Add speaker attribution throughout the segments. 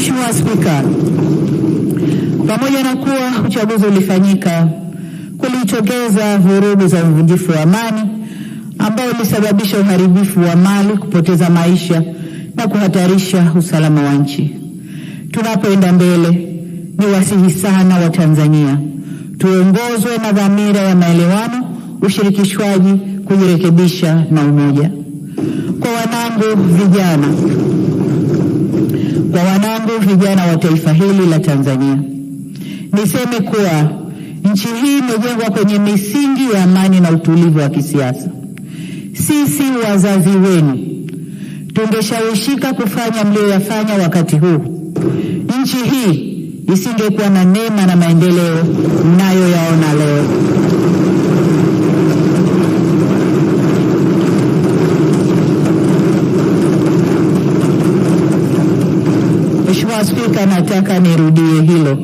Speaker 1: Mheshimiwa Spika, pamoja na kuwa uchaguzi ulifanyika, kulitokeza vurugu za uvunjifu wa amani ambao ulisababisha uharibifu wa mali, kupoteza maisha na kuhatarisha usalama wa nchi. Tunapoenda mbele, ni wasihi sana wa Tanzania tuongozwe na dhamira ya maelewano, ushirikishwaji, kujirekebisha na umoja. Kwa wanangu vijana wa taifa hili la Tanzania, niseme kuwa nchi hii imejengwa kwenye misingi ya amani na utulivu wa kisiasa. Sisi wazazi wenu tungeshawishika kufanya mlioyafanya wakati huu, nchi hii isingekuwa na neema na maendeleo mnayoyaona leo. Mheshimiwa Spika, nataka nirudie hilo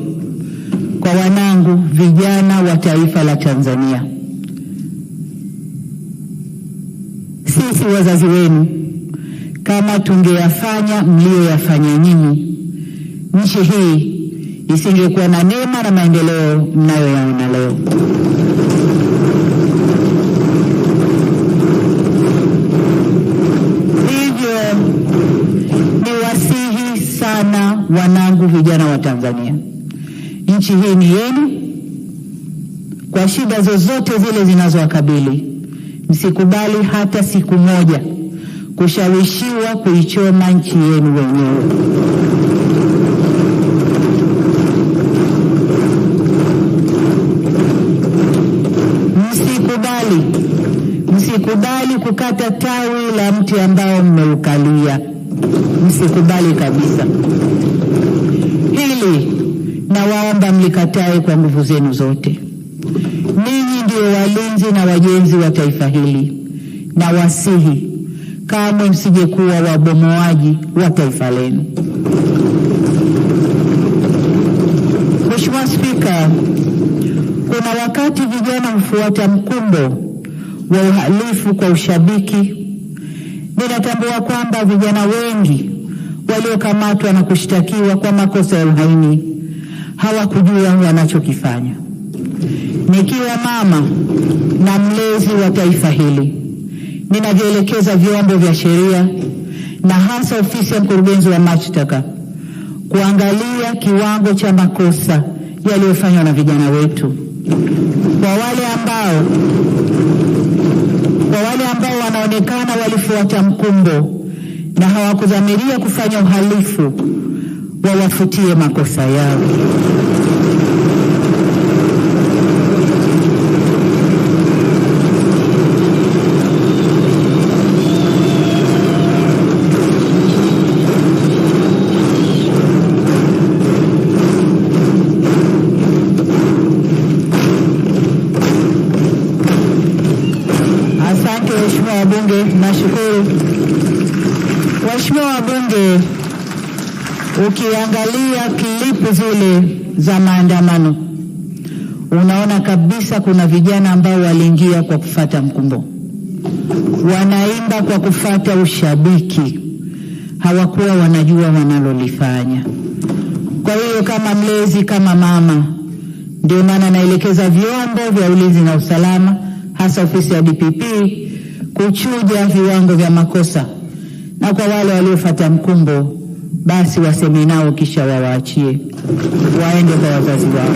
Speaker 1: kwa wanangu vijana wa taifa la Tanzania. Sisi wazazi wenu, kama tungeyafanya mlioyafanya nyinyi, nchi hii isingekuwa na neema na maendeleo mnayoyaona leo. Hivyo niwasihi sana wanangu vijana wa Tanzania, nchi hii ni yenu. Kwa shida zozote zile zinazowakabili, msikubali hata siku moja kushawishiwa kuichoma nchi yenu wenyewe. Msikubali kukata tawi la mti ambao mmeukalia. Msikubali kabisa. Hili nawaomba mlikatae kwa nguvu zenu zote. Ninyi ndio walinzi na wajenzi wa taifa hili, na wasihi kamwe msije kuwa wabomoaji wa taifa lenu. Mheshimiwa Spika, kuna wakati vijana hufuata mkumbo wa uhalifu kwa ushabiki. Ninatambua kwamba vijana wengi waliokamatwa na kushtakiwa kwa makosa ya uhaini hawakujua wanachokifanya. Nikiwa mama na mlezi wa taifa hili, ninavyoelekeza vyombo vya sheria na hasa ofisi ya mkurugenzi wa mashtaka kuangalia kiwango cha makosa yaliyofanywa na vijana wetu. Kwa wale ambao wanaonekana walifuata mkumbo na hawakudhamiria kufanya uhalifu, wawafutie makosa yao. Wabunge, nashukuru. Waheshimiwa wabunge, ukiangalia klipu zile za maandamano, unaona kabisa kuna vijana ambao waliingia kwa kufuata mkumbo, wanaimba kwa kufuata ushabiki, hawakuwa wanajua wanalolifanya. Kwa hiyo kama mlezi, kama mama, ndio maana naelekeza vyombo vya ulinzi na usalama, hasa ofisi ya DPP, kuchuja viwango vya makosa, na kwa wale waliofuata mkumbo basi waseme nao kisha wawaachie waende kwa wazazi wao.